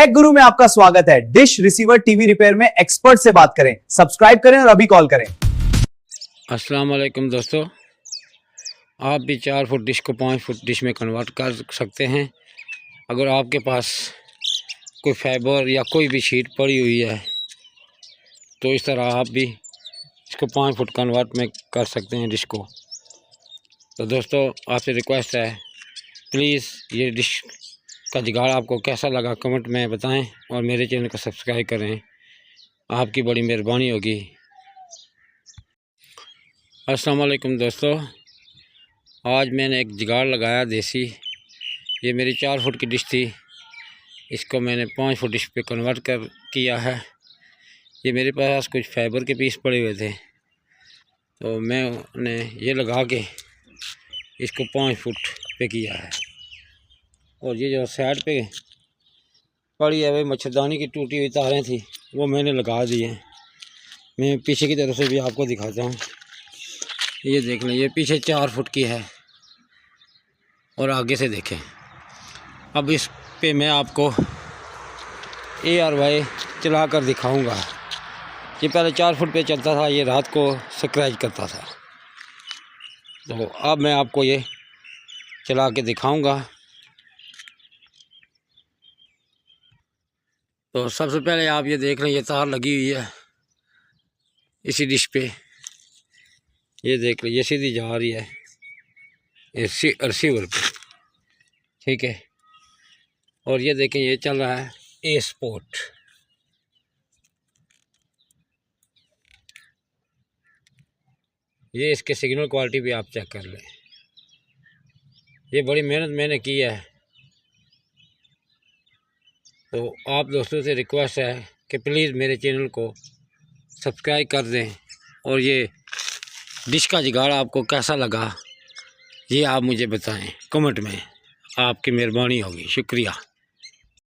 Take गुरु में आपका स्वागत है। डिश रिसीवर टीवी रिपेयर में एक्सपर्ट से बात करें। सब्सक्राइब करें और अभी कॉल करें। अस्सलाम वालेकुम दोस्तों, आप भी 4 फुट डिश को 5 फुट डिश में कन्वर्ट कर सकते हैं। अगर आपके पास कोई फाइबर या कोई भी शीट पड़ी हुई है तो इस तरह आप भी इसको 5 फुट कन्वर्ट में कर सकते हैं डिश को। तो दोस्तों आपसे रिक्वेस्ट है, प्लीज़ ये डिश का जुगाड़ आपको कैसा लगा कमेंट में बताएं और मेरे चैनल को सब्सक्राइब करें, आपकी बड़ी मेहरबानी होगी। अस्सलाम वालेकुम दोस्तों, आज मैंने एक जुगाड़ लगाया देसी। ये मेरी 4 फुट की डिश थी, इसको मैंने 5 फुट डिश पे कन्वर्ट किया है। ये मेरे पास कुछ फाइबर के पीस पड़े हुए थे तो मैंने ये लगा के इसको 5 फुट पे किया है। और ये जो साइड पे पड़ी है वही मच्छरदानी की टूटी हुई तारें थी वो मैंने लगा दी हैं। मैं पीछे की तरफ से भी आपको दिखाता हूँ। ये देख लें, ये पीछे 4 फुट की है और आगे से देखें। अब इस पे मैं आपको ARY चला कर दिखाऊँगा। ये पहले 4 फुट पे चलता था, ये रात को स्क्रैच करता था। तो अब मैं आपको ये चला के दिखाऊँगा। तो सबसे पहले आप ये देख रहे हैं, ये तार लगी हुई है इसी डिश पे। ये देख लो, ये सीधी जा रही है रिसीवर पे, ठीक है। और ये देखें, ये चल रहा है A स्पोर्ट। ये इसके सिग्नल क्वालिटी भी आप चेक कर लें। ये बड़ी मेहनत मैंने की है। तो आप दोस्तों से रिक्वेस्ट है कि प्लीज़ मेरे चैनल को सब्सक्राइब कर दें और ये डिश का जुगाड़ आपको कैसा लगा ये आप मुझे बताएं कमेंट में, आपकी मेहरबानी होगी। शुक्रिया।